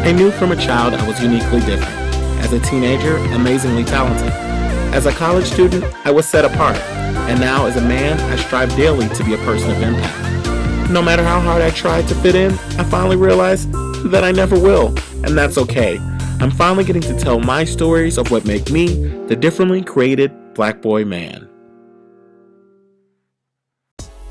I knew from a child I was uniquely different. As a teenager, amazingly talented. As a college student, I was set apart. And now, as a man, I strive daily to be a person of impact. No matter how hard I tried to fit in, I finally realized that I never will, and that's okay. I'm finally getting to tell my stories of what make me the differently created black boy man.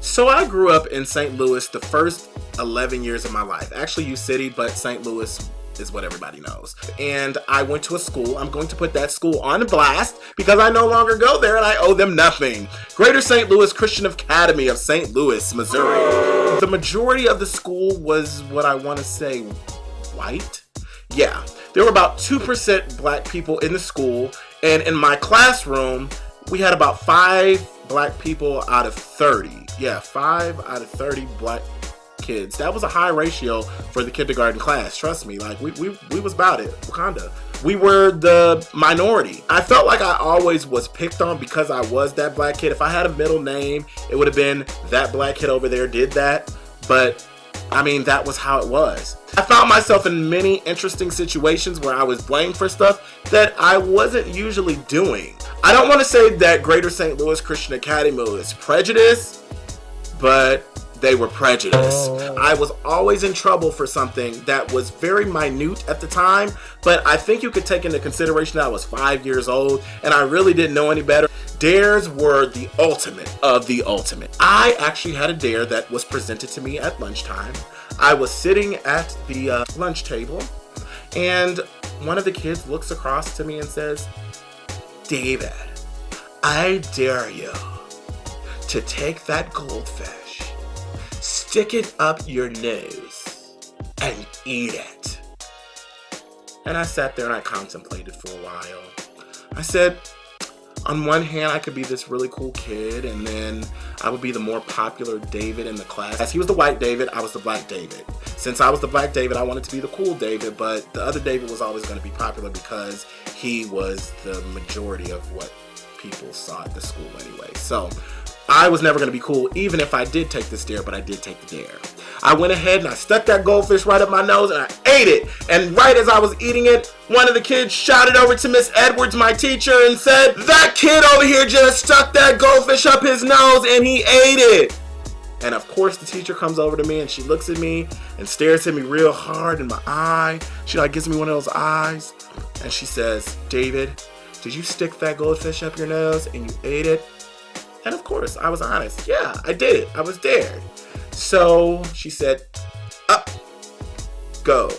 So I grew up in St. Louis the first 11 years of my life. Actually, U-City, but St. Louis is what everybody knows. And I went to a school. I'm going to put that school on blast because I no longer go there and I owe them nothing. Greater St. Louis Christian Academy of St. Louis, Missouri. The majority of the school was what I want to say white. Yeah, there were about 2% black people in the school. And in my classroom, we had about 5 black people out of 30. Yeah, 5 out of 30 black kids. That was a high ratio for the kindergarten class. Trust me, like we was about it. Wakanda. We were the minority. I felt like I always was picked on because I was that black kid. If I had a middle name, it would have been that black kid over there did that. But I mean, that was how it was. I found myself in many interesting situations where I was blamed for stuff that I wasn't usually doing. I don't want to say that Greater St. Louis Christian Academy was prejudice, but they were prejudiced. I was always in trouble for something that was very minute at the time, but I think you could take into consideration that I was 5 years old and I really didn't know any better. Dares were the ultimate of the ultimate. I actually had a dare that was presented to me at lunchtime. I was sitting at the lunch table and one of the kids looks across to me and says, "David, I dare you to take that goldfish, stick it up your nose, and eat it." And I sat there and I contemplated for a while. I said, on one hand, I could be this really cool kid, and then I would be the more popular David in the class. As he was the white David, I was the black David. Since I was the black David, I wanted to be the cool David, but the other David was always going to be popular because he was the majority of what people saw at the school anyway. So I was never going to be cool, even if I did take this dare, but I did take the dare. I went ahead and I stuck that goldfish right up my nose and I ate it. And right as I was eating it, one of the kids shouted over to Miss Edwards, my teacher, and said, "That kid over here just stuck that goldfish up his nose and he ate it." And of course the teacher comes over to me and she looks at me and stares at me real hard in my eye. She like gives me one of those eyes and she says, "David, did you stick that goldfish up your nose and you ate it?" And of course, I was honest. Yeah, I did it. I was dared. So she said, "Up, go."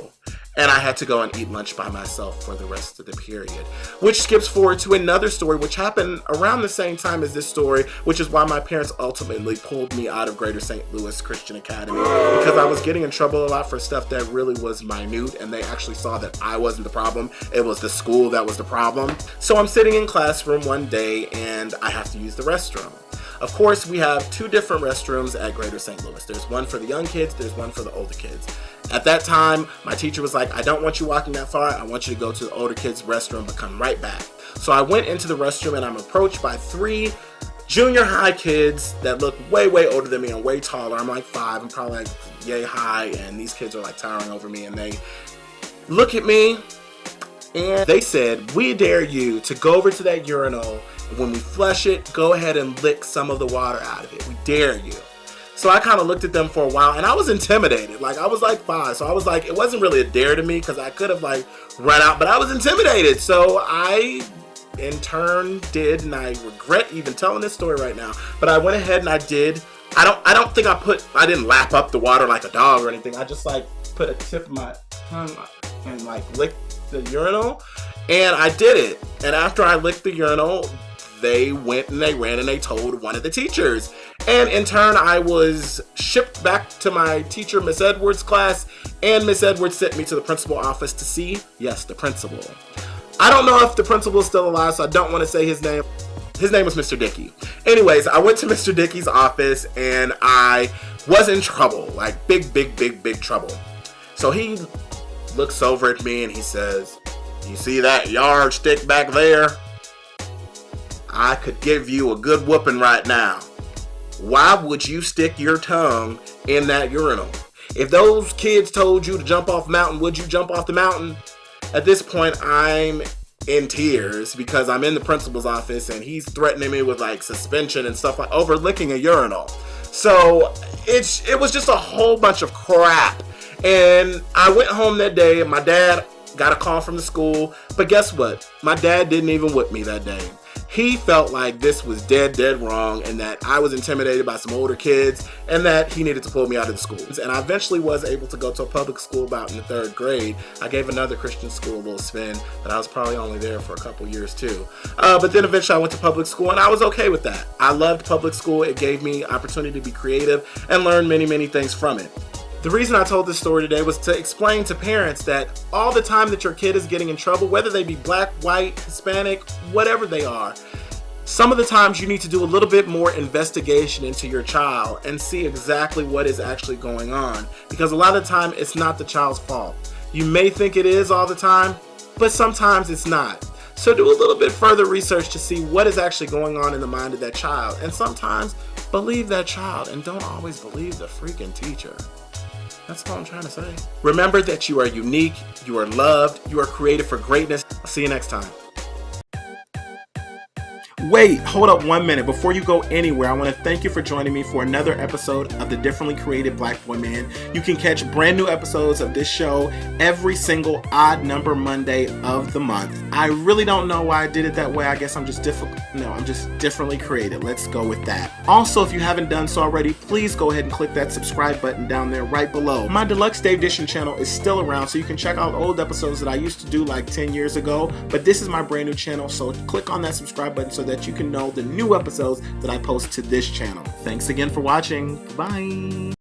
And I had to go and eat lunch by myself for the rest of the period. Which skips forward to another story, which happened around the same time as this story, which is why my parents ultimately pulled me out of Greater St. Louis Christian Academy. Because I was getting in trouble a lot for stuff that really was minute, and they actually saw that I wasn't the problem. It was the school that was the problem. So I'm sitting in classroom one day, and I have to use the restroom. Of course, we have 2 different restrooms at Greater St. Louis. There's one for the young kids, there's one for the older kids. At that time, my teacher was like, "I don't want you walking that far. I want you to go to the older kids' restroom, but come right back." So I went into the restroom and I'm approached by 3 junior high kids that look way, way older than me and way taller. I'm like 5, I'm probably like yay high, and these kids are like towering over me, and they look at me and they said, "We dare you to go over to that urinal. When we flush it, go ahead and lick some of the water out of it. We dare you." So I kind of looked at them for a while and I was intimidated. Like I was like 5. So I was like, it wasn't really a dare to me because I could have like run out, but I was intimidated. So I in turn did, and I regret even telling this story right now, but I went ahead and I did. I don't think I didn't lap up the water like a dog or anything. I just like put a tip of my tongue and like licked the urinal, and I did it. And after I licked the urinal, they went and they ran and they told one of the teachers. And in turn, I was shipped back to my teacher, Miss Edwards' class, and Miss Edwards sent me to the principal office to see, yes, the principal. I don't know if the principal is still alive, so I don't want to say his name. His name was Mr. Dickey. Anyways, I went to Mr. Dickey's office and I was in trouble, like big, big, big, big trouble. So he looks over at me and he says, "You see that yardstick back there? I could give you a good whooping right now. Why would you stick your tongue in that urinal?" If those kids told you to jump off the mountain, would you jump off the mountain? At this point, I'm in tears because I'm in the principal's office and he's threatening me with like suspension and stuff like over licking a urinal. So it was just a whole bunch of crap. And I went home that day and my dad got a call from the school. But guess what? My dad didn't even whip me that day. He felt like this was dead wrong and that I was intimidated by some older kids and that he needed to pull me out of the school. And I eventually was able to go to a public school about in the 3rd grade. I gave another Christian school a little spin, but I was probably only there for a couple years too. But then eventually I went to public school and I was okay with that. I loved public school. It gave me opportunity to be creative and learn many things from it. The reason I told this story today was to explain to parents that all the time that your kid is getting in trouble, whether they be black, white, Hispanic, whatever they are, some of the times you need to do a little bit more investigation into your child and see exactly what is actually going on. Because a lot of the time it's not the child's fault. You may think it is all the time, but sometimes it's not. So do a little bit further research to see what is actually going on in the mind of that child. And sometimes believe that child and don't always believe the freaking teacher. That's all I'm trying to say. Remember that you are unique, you are loved, you are created for greatness. I'll see you next time. Wait, hold up 1 minute. Before you go anywhere, I want to thank you for joining me for another episode of the Differently Created Black Boy Man. You can catch brand new episodes of this show every single odd number Monday of the month. I really don't know why I did it that way. I guess I'm just differently created. Let's go with that. Also, if you haven't done so already, please go ahead and click that subscribe button down there right below. My Deluxe Day Edition channel is still around, so you can check out old episodes that I used to do like 10 years ago, but this is my brand new channel, so click on that subscribe button so that you can know the new episodes that I post to this channel. Thanks again for watching. Bye.